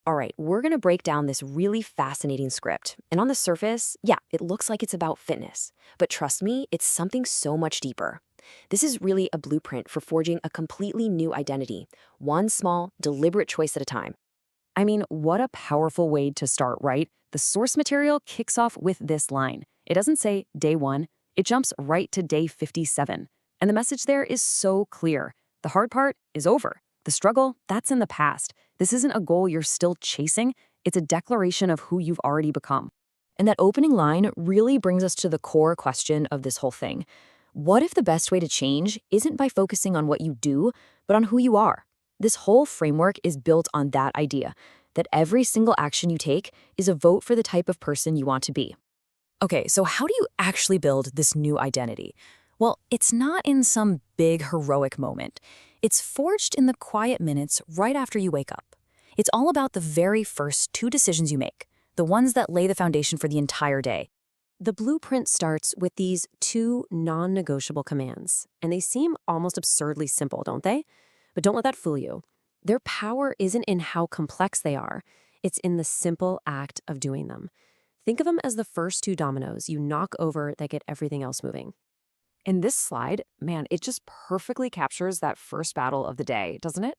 All right, we're going to break down this really fascinating script. And on the surface, yeah, it looks like it's about fitness. But trust me, it's something so much deeper. This is really a blueprint for forging a completely new identity, one small, deliberate choice at a time. I mean, what a powerful way to start, right? The source material kicks off with this line. It doesn't say day 1, it jumps right to day 57. And the message there is so clear. The hard part is over. The struggle, that's in the past. This isn't a goal you're still chasing, it's a declaration of who you've already become. And that opening line really brings us to the core question of this whole thing. What if the best way to change isn't by focusing on what you do, but on who you are? This whole framework is built on that idea that every single action you take is a vote for the type of person you want to be. Okay, so how do you actually build this new identity? Well, it's not in some big heroic moment. It's forged in the quiet minutes right after you wake up. It's all about the very first 2 decisions you make, the ones that lay the foundation for the entire day. The blueprint starts with these 2 non-negotiable commands, and they seem almost absurdly simple, don't they? But don't let that fool you. Their power isn't in how complex they are, it's in the simple act of doing them. Think of them as the first 2 dominoes you knock over that get everything else moving. In this slide, man, it just perfectly captures that first battle of the day, doesn't it?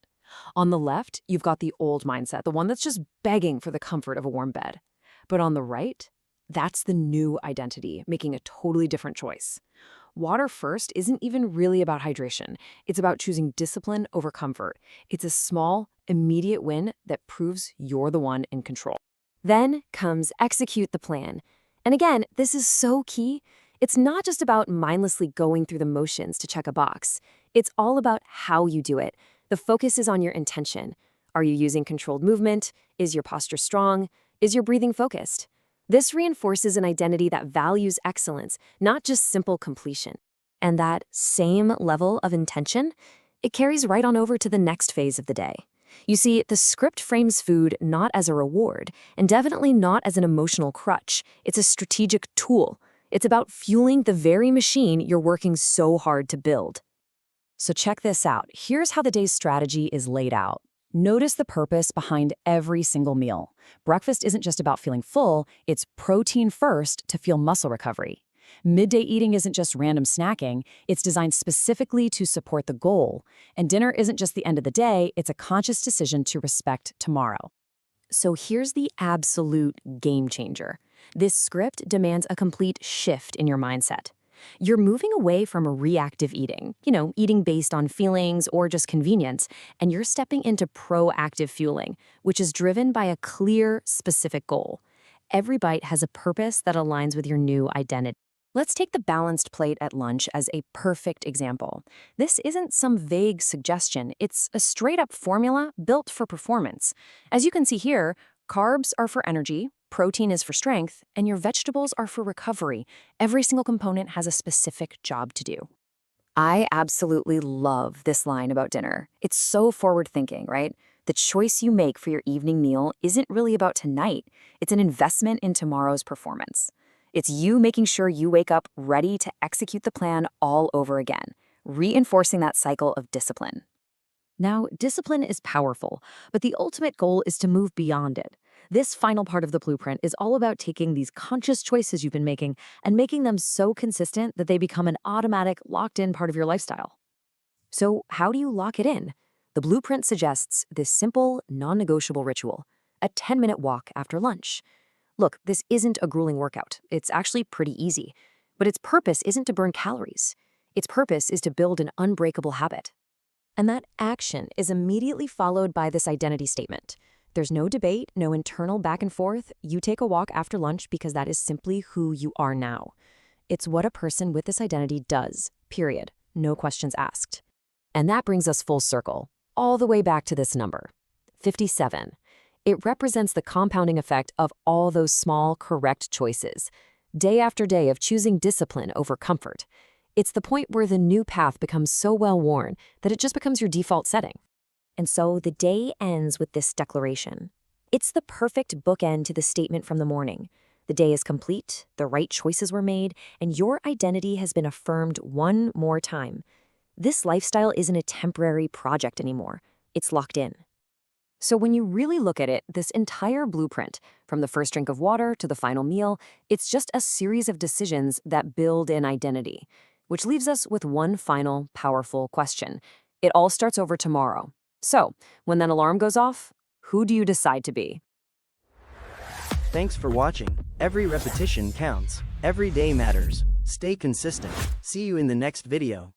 On the left, you've got the old mindset, the one that's just begging for the comfort of a warm bed. But on the right, that's the new identity, making a totally different choice. Water first isn't even really about hydration. It's about choosing discipline over comfort. It's a small, immediate win that proves you're the one in control. Then comes execute the plan. And again, this is so key. It's not just about mindlessly going through the motions to check a box. It's all about how you do it. The focus is on your intention. Are you using controlled movement? Is your posture strong? Is your breathing focused? This reinforces an identity that values excellence, not just simple completion. And that same level of intention, it carries right on over to the next phase of the day. You see, the script frames food not as a reward, and definitely not as an emotional crutch. It's a strategic tool. It's about fueling the very machine you're working so hard to build. So check this out. Here's how the day's strategy is laid out. Notice the purpose behind every single meal. Breakfast isn't just about feeling full, it's protein first to fuel muscle recovery. Midday eating isn't just random snacking, it's designed specifically to support the goal. And dinner isn't just the end of the day, it's a conscious decision to respect tomorrow. So here's the absolute game changer. This script demands a complete shift in your mindset. You're moving away from a reactive eating, eating based on feelings or just convenience, and you're stepping into proactive fueling, which is driven by a clear, specific goal. Every bite has a purpose that aligns with your new identity. Let's take the balanced plate at lunch as a perfect example. This isn't some vague suggestion, it's a straight-up formula built for performance. As you can see here, carbs are for energy, protein is for strength, and your vegetables are for recovery. Every single component has a specific job to do. I absolutely love this line about dinner. It's so forward-thinking, right? The choice you make for your evening meal isn't really about tonight. It's an investment in tomorrow's performance. It's you making sure you wake up ready to execute the plan all over again, reinforcing that cycle of discipline. Now, discipline is powerful, but the ultimate goal is to move beyond it. This final part of the blueprint is all about taking these conscious choices you've been making and making them so consistent that they become an automatic, locked-in part of your lifestyle. So, how do you lock it in? The blueprint suggests this simple, non-negotiable ritual, a 10-minute walk after lunch. Look, this isn't a grueling workout. It's actually pretty easy. But its purpose isn't to burn calories. Its purpose is to build an unbreakable habit. And that action is immediately followed by this identity statement. There's no debate, no internal back and forth. You take a walk after lunch because that is simply who you are now. It's what a person with this identity does, period. No questions asked. And that brings us full circle, all the way back to this number, 57. It represents the compounding effect of all those small, correct choices. Day after day of choosing discipline over comfort. It's the point where the new path becomes so well-worn that it just becomes your default setting. And so the day ends with this declaration. It's the perfect bookend to the statement from the morning. The day is complete, the right choices were made, and your identity has been affirmed one more time. This lifestyle isn't a temporary project anymore. It's locked in. So when you really look at it, this entire blueprint, from the first drink of water to the final meal, it's just a series of decisions that build an identity. Which leaves us with one final, powerful question. It all starts over tomorrow. So, when that alarm goes off, who do you decide to be? Thanks for watching. Every repetition counts. Every day matters. Stay consistent. See you in the next video.